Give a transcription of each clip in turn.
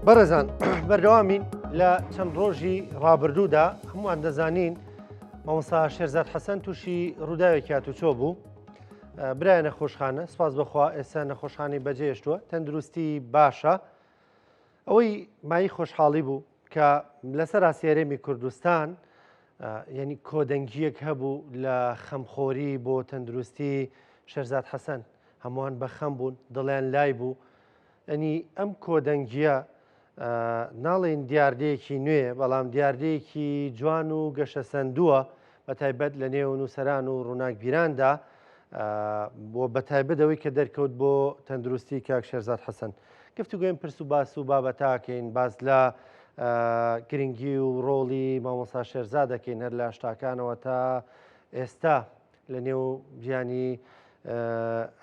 بەڕێزان بەردەوامین لە چەند ڕۆژی ڕابردوودا هەمووان دەزانین مامۆستا شێرزاد حەسەن تووشی ڕووداوێکی هاتوچۆ بوو. برایە نەخۆشخانە، سپاس بەخوا ئێستا نەخۆشخانەی بەجێهێشتووە، تەندروستی باشە. ئەوەی مای خۆشحاڵی بوو کە لەسەر ئاسیارێمی کوردستان یعنی کۆدەنگیەک هەبوو لە خەمخۆری بۆ تەندروستی شێرزاد حەسەن. هەمووان بە خەم بوون، دڵیان لای بوو. ئەنی ئەم کۆدەنگیە ناڵێن دیاردەیەکی نوێ، بەڵام دیاردەیەکی جوان و گەشە سەندووە بە تایبەت لە نێو نووسەران و ڕووناکبیراندا بۆ بەتایبەتەوەی کە دەرکەوت بۆ تەندروستی کاک شێرزاد حەسەن. گفتوگوێن پرس و باس و بابەتاکەین، باز لە گرنگی و ڕۆڵی مامۆستا شێرزاد دەکەین هەر لە هەشتاکانەوە تا ئێستا لە نێو ژیانی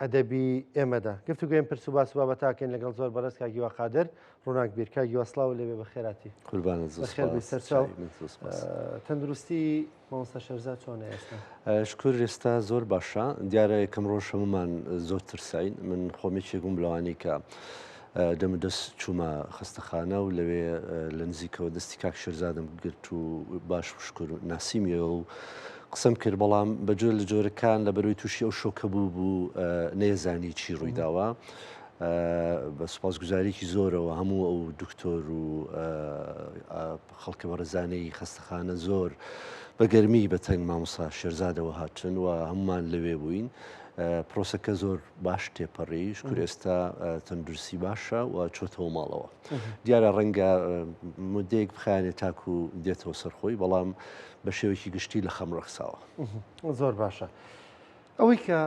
ئەدەبی ئێمەدا. گفتوگوێن پرس و باس و بابەتاکەین لەگەڵ زۆر بەڕێز کاک گیوا خادر، ڕووناکبیر. کاک گیوا سڵاو لێبێ بەخێراتی. سەرچاو تەندروستی مامۆستا شێرزاد چۆنە ئێستا؟ شکر، ئێستا زۆر باشە. دیارە یەکەم ڕۆژ هەمومان زۆر ترساین. من خۆمێکێک بووم لەوانەی کە دەمەدەست چوومە خەستەخانە و لەوێ لە نزیکەوە دەستی کاک شێرزادم گرت و باش و شکر ناسیمیەوە و قسەم کرد، بەڵام بەجۆر لە جۆرەکان لە بەرەوەی تووشی ئەو شۆکە بوو نەیەزانی چی ڕوویداوە. بە سوپاسگوزاریی زۆرەوە هەموو ئەو دکتۆر و خەڵکە بەڕێزانەی خەستەخانە زۆر بە گەرمی بە تەنگ مامۆستا شێرزادەوە هاتن و هەمومان لەوێ بووین. پرۆسەکە زۆر باش تێپەڕی، شکر ئێستا تەندروستی باشە و چۆتەوە ماڵەوە. دیارە ڕەنگە مودەیەک بخایانێت تاکو و دێتەوە سەرخۆی، بەڵام بە شێوەیەکی گشتی لە خەم ڕەخساوە. زۆر باشە. ئەوەی کە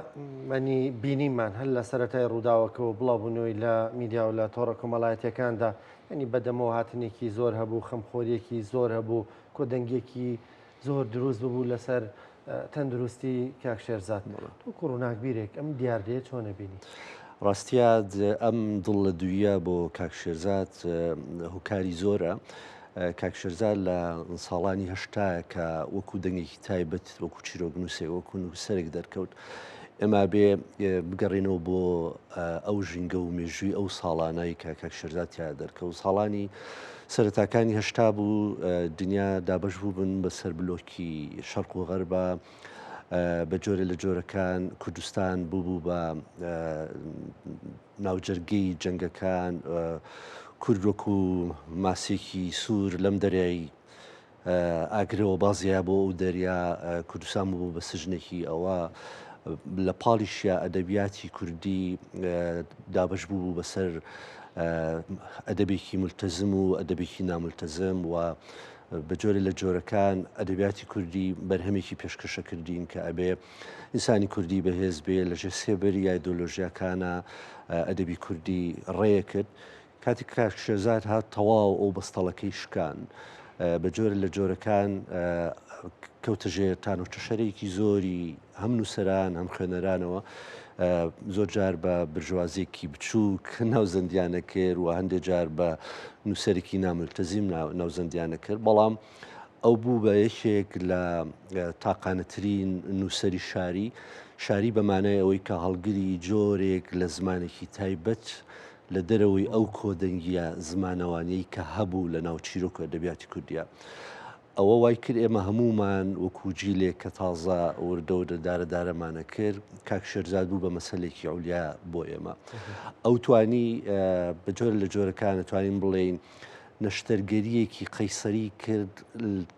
مەنی بینیمان هەر لە سەرەتای ڕووداوەکەەوە بڵاوبوونەوەی لە میدیا و لە تۆڕە کۆمەڵایەتیەکاندا ینی بەدەمەوە هاتنێکی زۆر هەبوو، خەمخۆریەکی زۆر هەبوو، کۆدەنگێکی زۆر دروست ببوو لەسەر تەندروستی کاک شێرزاد. وەکو ڕووناکبیرێک ئەم دیاردەیە چۆنە بینی؟ ڕاستیا ئەم دڵ لە دوویە بۆ کاک شێرزاد هۆکاری زۆرە. کاک شێرزاد لە ساڵانی هەشتایە کە وەکو دەنگێکی تایبەت وەکو چیرۆکنووسێک وەکو نووسەرێک دەرکەوت. ئێمە بێ بگەڕێنەوە بۆ ئەو ژینگە و مێژووی ئەو ساڵانەی کە کاک شێرزاد تیا دەرکەوت. ساڵانی سەرەتاکانی هەشتا بوو، دنیا دابەش بوو بن بەسەر بلۆکی شەرق و غەربە، بە جۆرە لە جۆرەکان کوردستان بوو بە ناوجەرگەی جەنگەکان، کورد وەکو ماسێکی سوور لەم دەریای ئاگرەوە بازیە بۆ ئەو دەریا، کوردستان بوو بە سژنێکی ئەوە. لە پاڵیشیا ئەدەبیاتی کوردی دابەش بوو بەسەر ئەدەبێکی ملتەزم و ئەدەبێکی ناملتەزم و بە جۆرە لە جۆرەکان ئەدەبیاتی کوردی بەرهەمێکی پێشکەشە کردین کە ئەبێ ئینسانی کوردی بەهێز بێ لە ژێر سێبەری ئایدۆلۆژیاکانە ئەدەبی کوردی ڕێیە کرد. کاتی کاک شێرزاد هات تەواو ئەو بەستەڵەکەی شکان، بە جۆرە لە جۆرەکان کەوتە ژێر تانۆچە شەرێکی زۆری هەم نووسەران هەم خوێنەرانەوە، زۆر جار بە برژوازێکی بچووک ناوزەندیانە کرد و هەندێک جار بە نووسەرێکی ناملتەزیم ناوزەندیانە کرد. بەڵام ئەو بوو بە یەکێک لە تاقانەترین نووسەری شاری بەمانای ئەوەی کە هەڵگری جۆرێک لە زمانێکی تایبەت لە دەرەوەی ئەو کۆدەنگیە زمانەوانەی کە هەبوو لە ناو چیرۆک و ئەدەبیاتی کوردیە. ئەوە وای کرد ئێمە هەمومان وەکو جیلێک کە تازە وردە و دارەدارەمانە کرد، کاک شێرزاد بوو بە مەسەلێکی ئەولیا بۆ ئێمە. ئەو توانی بە جۆرە لە جۆرەکانە توانین بڵێین نەشتەرگەریەکی قەیسەری کرد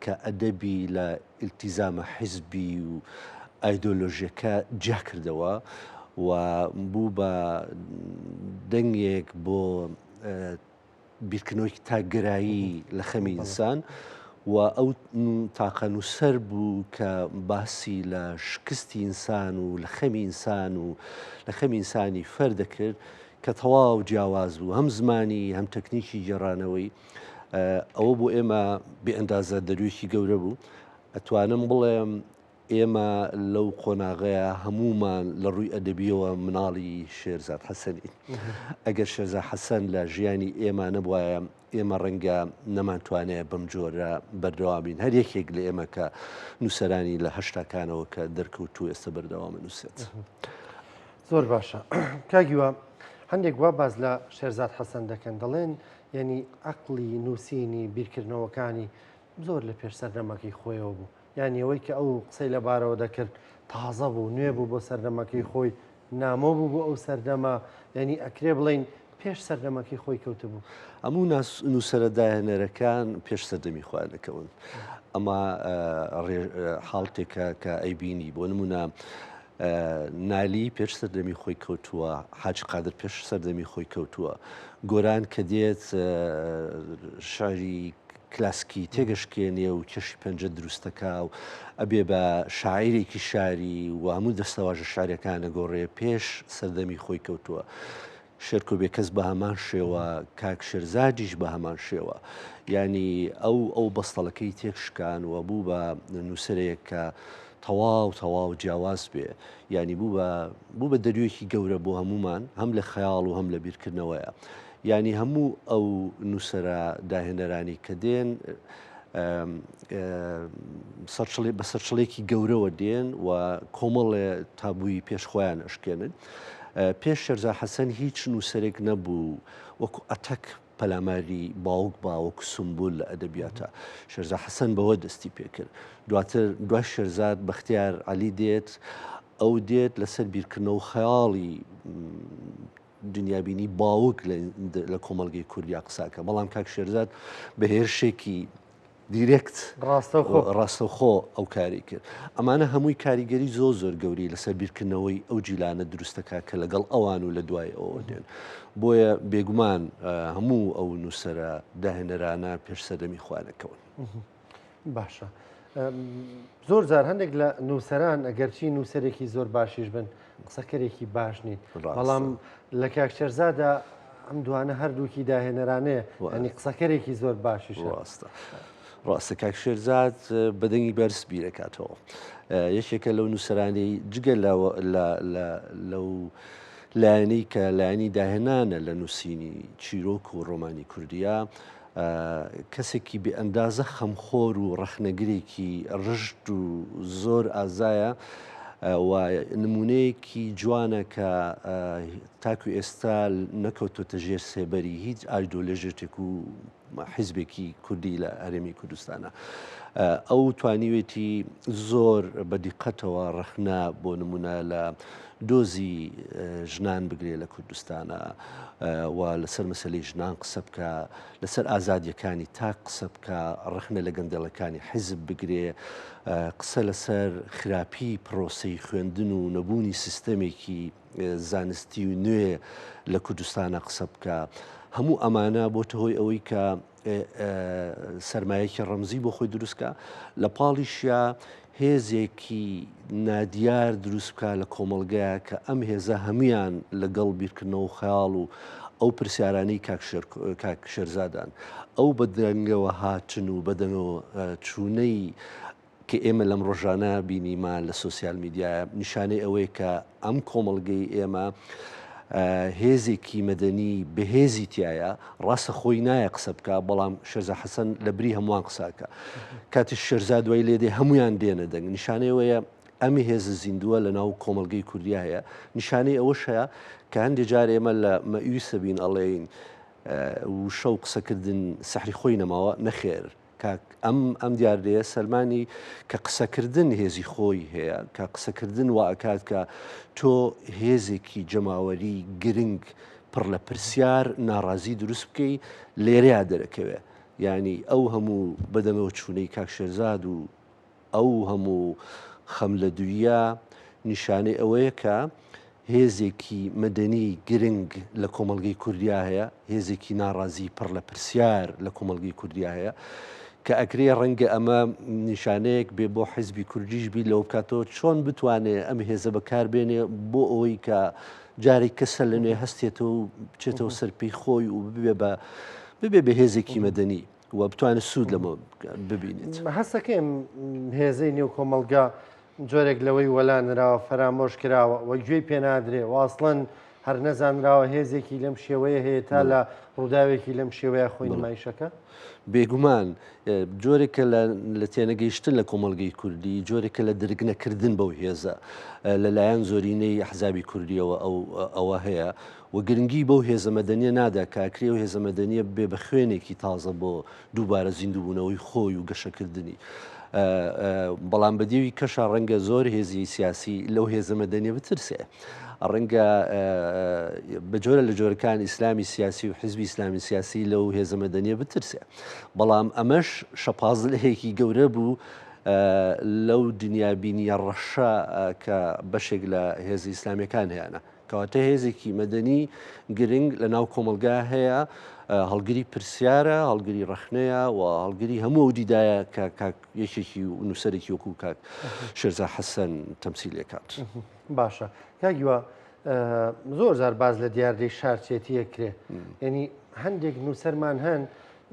کە ئەدەبی لە ئیلتیزامە حیزبی و ئایدۆلۆژیەکە جیا کردەوە و بوو بە دەنگێک بۆ بیرکردنەوەی تاگەرایی لە خەمی ئینسان و ئەو تاقە نووسەر بوو کە باسی لە شکستی ئینسان و لە خەمی ئینسان و لە خەمی ئینسانی فەردەکرد کە تەواو جیاواز بوو، هەم زمانی هەم تەکنیکی گێڕانەوەی. ئەوە بۆ ئێمە بێئەندازە دەروێکی گەورە بوو. ئەتوانم بڵێم ئێمە لەو قۆناغەیە هەمومان لە ڕووی ئەدەبیەوە مناڵی شێرزاد حەسەنین. ئەگەر شێرزاد حەسەن لە ژیانی ئێمە نەبوایە ئێمە ڕەنگە نەمانتوانێت بەم جۆرە بەردەوامین. هەر یەکێک لە ئێمە کە نووسەرانی لە هەشتاکانەوە کە دەرکەوتو ئێستا بەردەوامە نووسێت. زۆر باشە. کاگیوە هەندێک وا باز لە شێرزاد حەسەن دەکەن، دەڵێن ینی عقلی نووسینی بیرکردنەوەکانی زۆر لە پێش سەردەمەکەی خۆیەوە بوو یانی ئەوەی کە ئەو قسەی لە بارەوە دەکرد تازە بوو نوێ بوو بۆ سەردەمەکەی خۆی نامۆ بوو بۆ ئەو سەردەما ینی ئەکرێ بڵین پێش سەردەمەکەی خۆی کەوتە بوو هەموو نووسەرە داهێنەرەکان پێش سەردەمی خوا دەکەون ئەمە حاڵتێکە کە ئەیبینی بۆ نمونە نالی پێش سەردەمی خۆی کەوتووە حاج قادر پێش سەردەمی خۆی کەوتووە گۆران کە دێت شاری کلاسکی تێگەشکێنێ و کێشی پەنجە دروستەکە و ئەبێ بە شاعیرێکی شاری و هەموو دەستەواژە شارەکانە گۆڕێ پێش سەردەمی خۆی کەوتووە شێرکۆ بێکەس بە هەمان شێوە کاک شێرزادیش بە هەمان شێوە ینی ئەو بەستەڵەکەی تێکشکان و بوو بە نووسەرەیەک کە تەواو جیاواز بێ ینی بوو بە دەریوەکی گەورە بۆ هەمومان هەم لە خەیاڵ و هەم لە بیرکردنەوەیە ینی هەموو ئەو نووسەرە داهێنەرانی کە دێن بە سەرچڵێکی گەورەوە دێن و کۆمەڵێ تابووی پێشخۆیان ئەشکێنن پێش شێرزاد حەسەن هیچ نووسەرێک نەبوو وەکو ئەتەک پەلاماری باوک باوەکو سمبول لە ئەدەبیاتە شێرزاد حەسەن بەوە دەستی پێکرد دواتر دوای شێرزاد بەختیار عەلی دێت ئەو دێت لەسەر بیرکردنەوە و خەیاڵی دنیابینی باوک لە کۆمەڵگەی کوردیا قساکە بەڵام کاک شێرزاد بە هێرشێکی دیرێکت ڕاستەوخۆ ئەو کاری کرد ئەمانە هەمووی کاریگەری زۆر گەوری لەسەر بیرکردنەوەی ئەو جیلانە دروستەکە کە لەگەڵ ئەوان و لە دوای ئەوە دێن بۆیە بێگومان هەموو ئەو نووسەرە داهێنەرانە پێش سەردەمی خوا دەکەون باشە زۆر جار هەندێک لە نووسەران ئەگەرچی نووسەرێکی زۆر باشیش بن قسەکەرێکی باش نین بەڵام لە کاک شێرزادە ئەم دوانە هەردووکی داهێنەرانەیە ئەنی قسەکەرێکی زۆر باشیش ڕاستە کاک شێرزاد بەدەنگی بەرز بیرەکاتەوە یەکێکە لەو نووسەرانەی جگە لەو لایەنەی کە لایەنی داهێنانە لە نووسینی چیرۆک و ڕۆمانی کوردیا کەسێکی بێ ئەندازە خەمخۆر و ڕەخنەگرێکی ڕژد و زۆر ئازایە و نمونەیەکی جوانە کە تاکو ئێستا نەکەوتۆتە ژێر سێبەری هیچ ئایدۆلۆژێتێک و حیزبێکی کوردی لە هەرێمی کوردستانە ئەو توانیوێتی زۆر بەدیقەتەوە ڕەخنا بۆ نمونە لە دۆزی ژنان بگرێ لە کوردستانە و لەسەر مەسەلەی ژنان قسە بکە لەسەر ئازادیەکانی تا قسە بکە ڕەخنە لە گەندەڵەکانی حیزب بگرێ قسە لەسەر خراپی پرۆسەی خوێندن و نەبوونی سیستەمێکی زانستی و نوێ لە کوردستانە قسە بکە هەموو ئەمانە بۆتە هۆی ئەوەی کە سەرمایەکی ڕەمزی بۆ خۆی دروستکە لە پاڵیشیا هێزێکی نادیار دروست بکە لە کۆمەڵگەیە کە ئەم هێزە هەمویان لەگەڵ بیرکردنەوە و خەیاڵ و ئەو پرسیارانەی کاک شێرزادان ئەو بەدەنگەوە هاتن و بەدەنگەوە چوونەی کە ئێمە لەم ڕۆژانە بینیمان لە سوسیال میدیایە نیشانەی ئەوەیە کە ئەم کۆمەڵگەی ئێمە هێزێکی مەدەنی بەهێزی تایە ڕاستە خۆی نایە قسە بکە بەڵام شێرزاد حەسەن لە بری هەمووان قساکە کاتی شێرزاد دوای لێدێ هەمویان دێنە دەنگ نیشانەیەوەیە ئەمی هێزە زیندووە لە ناو کۆمەڵگەی کوردیا هەیە نیشانەی ئەوەش هەیە کە هەندێک جار ئێمە لە مەئویسە بین ئەڵێین وشە و قسەکردن سەحری خۆی نەماوە نەخێر ئەم دیاردەیە سەلمانی کە قسەکردن هێزی خۆی هەیە کە قسەکردن وا ئەکات کە تۆ هێزێکی جەماوەری گرنگ پڕ لە پرسیار ناڕازی دروست بکەی لێرەیە دەرەکەوێ ینی ئەو هەموو بەدەمەوە چوونەی کاک شێرزاد و ئەو هەموو خەم لە دوویە نیشانەی ئەوەیە کە هێزێکی مەدەنی گرنگ لە کۆمەڵگەی کوردیا هەیە هێزێکی ناڕازی پڕ لە پرسیار لە کۆمەڵگەی کوردیا هەیە کە ئەکرێ ڕەنگە ئەمە نیشانەیەک بێ بۆ حیزبی کوردیش بی لەو بکاتەوە چۆن بتوانێت ئەم هێزە بەکاربێنێ بۆ ئەوەی کە جارێک کەسە لە نوێ هەستێتەوە و بچێتەوە سەرپێی خۆی و ببێ بە هێزێکی مەدەنی و بتوانێت سوود لەمە ببینێت هەستەکەم هێزەی نێو کۆمەڵگا جۆرێک لەوەی وەلانراوە فەرامۆش کراوە وە گوێی پێنادرێ واڵەن هەر نەزانراوە هێزێکی لەم شێوەیە هەیە تا لە ڕووداوێکی لەم شێوەیە خۆی نمایشەکە؟ بێگومان جۆرێکە لە تێنەگەیشتن لە کۆمەڵگەی کوردی جۆرێکە لە درگنەکردن بەو هێزە لەلایەن زۆرینەی حزابی کوردیەوە ئەوە هەیە و گرنگی بەو هێزەمەدەنیە نادا کاکری و هێزەمەدەنیە بێ بە خوێنێکی تازە بۆ دووبارە زیندووبوونەوەی خۆی و گەشەکردنی. بەڵام بەدیوی کەشە ڕەنگە زۆر هێزی سیاسی لەو هێزەمەدەنیە بترسێ. ڕەنگە بەجۆرە لە جۆرەکان ئیسلامی سیاسی و حزبی ئیسلامی سیاسی لەو هێزەمەدەنیە بترسێ. بەڵام ئەمەش شەپازلەیەکی گەورە بوو لەو دنیابینیە ڕەشە کە بەشێک لە هێزی ئیسلامیەکان هەیەە. کەواتە هێزێکی مەدەنی گرنگ لە ناو کۆمەلگا هەیە، هەڵگری پرسیارە، هەڵگری ڕەخنەیە و هەڵگری هەموو ئەو دیدایە کە یەکێکی و نووسەرێکی وەکو کاک شێرزا حەسەن تەمسیلێکات. باشە کاگیوە زۆر زار باز لە دیاردەی شارچێتیە کرێ، یعنی هەندێک نووسەرمان هەن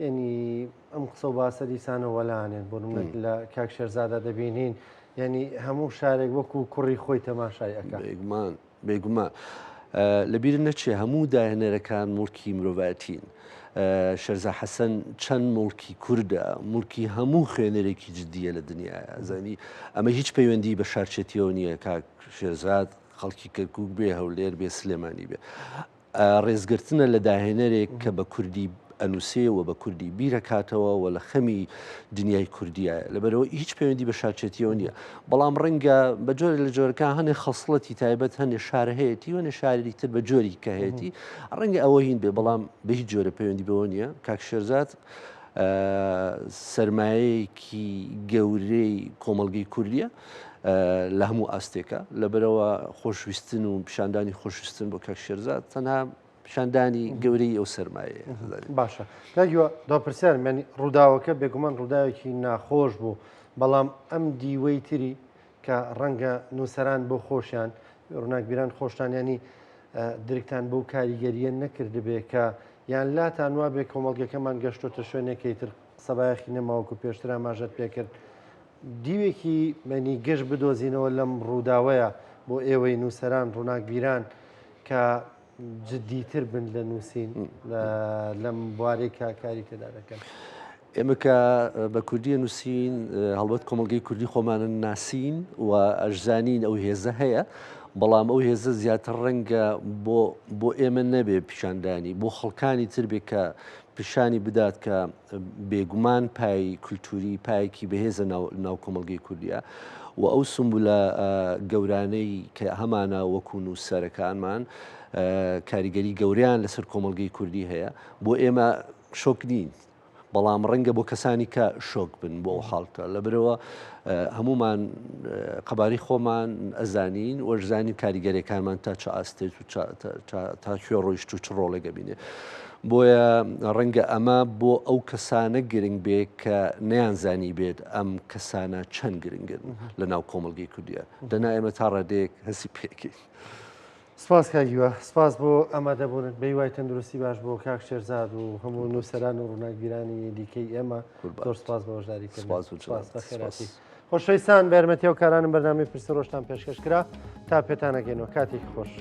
ینی ئەم قسە و باسە دیسانە وەلانێن بۆ نمونە لە کاک شێرزادە دەبینین ینی هەموو شارێک وەکو کوڕی خۆی تەماشای ئەکات. بێگومان لەبیر نەچێ هەموو داهێنەرەکان موڵکی مرۆڤایەتین. شێرزا حەسەن چەند موڵکی کووردە، موڵکی هەموو خوێنەرێکی جددیە لە دنیاە. زانی ئەمە هیچ پەیوەندی بە شارچێتیەوە نییە کاک شێرزاد خەڵکی کەرکووک بێ هەولێر بێ سلێمانی بێ. ڕێزگرتنە لە داهێنەرێک کە بە کوردی ئەنووسێەوە بە کوردی بیرەکاتەوە و لە خەمی دنیای کوردیایە لەبەرەوە هیچ پەیوەندی بە شارچێتیەوە نییە. بەڵام ڕەنگە بە جۆری لە جۆرەکان هەنێ خەسڵەتی تایبەت هەندێک شار هەیەی وەنێ شارێکی تر بە جۆری کە هەیەی ڕەنگە ئەوە هین بێ، بەڵام بە هیچ جۆرە پەیوەندی بەوە نییە. کاک شێرزاد سەرمایەیەکی گەورەی کۆمەڵگەی کوردیە لە هەموو ئاستێکە، لەبەرەوە خۆشویستن و پیشاندانی خۆشویستن بۆ کاک شێرزاد تەنها پیشاندانی گەورەی ئەو سەرمایە. باشە کاگیوە داپرسیارم ینی ڕووداوەکە بێگومان ڕووداوێکی ناخۆش بوو، بەڵام ئەم دیوەی تری کە ڕەنگە نووسەران بۆ خۆشیان ڕووناکبیران خۆشتان ینی درکتان بەو کاریگەریە نەکردبێ کە یان لاتان وا بێ کۆمەڵگەکەمان گەشتۆتە شوێنێکی تر سەبایەخی نەماوەکو پێشتر ئاماژەت پێکرد دیوێکی مەنی گەشت بدۆزینەوە لەم ڕووداوەیە بۆ ئێوەی نووسەران ڕووناکبیران کە جددیتر بن لە نووسین لەم بوارەی کاری تێدا دەکەن. ئێمە کە بە کوردیە نووسین هەڵبەت کۆمەڵگەی کوردی خۆمانە ناسین و ئەژزانین ئەو هێزە هەیە، بەڵام ئەو هێزە زیاتر ڕەنگە بۆ ئێمە نەبێ پیشاندانی بۆ خەڵکانی تر بێ کە پیشانی بدات کە بێگومان پای کولتوری پایەکی بەهێزە ناو کۆمەڵگەی کوردیە و ئەو سمبولە گەورانەی کە هەمانە وەکو نووسەرەکانمان کاریگەری گەوریان لەسەر کۆمەڵگەی کوردی هەیە بۆ ئێمە شۆک نین، بەڵام ڕەنگە بۆ کەسانی کە شۆک بن بۆ ئەو حاڵتە لەبرەوە هەمومان قەباری خۆمان ئەزانین وەژزانین کاریگەریەکانمان تا چه ئاستێت و تا کوێ ڕۆیشت و چ ڕۆڵێگە بینێ. بۆیە ڕەنگە ئەمە بۆ ئەو کەسانە گرنگ بێ کە نەیانزانی بێت ئەم کەسانە چەند گرنگن لە ناو کۆمەڵگەی کوردیە دەنا ئێمە تا ڕادێک هەسی پێکەین. سپاس کاگیوە، سپاس بۆ ئەمادەبوونت بە هیوای تەندروستی باش بۆ کاک شێرزاد و هەموو نووسەران و ڕووناکبیرانی دیکەی ئێمە زۆر سپاس بە هۆشداریکردن. خۆشەویستان بەرمەتی و کارانم بەرنامەی پرسە ڕۆژتان پێشکەشکرا تا پێتانەگەینەوە کاتێکی خۆش.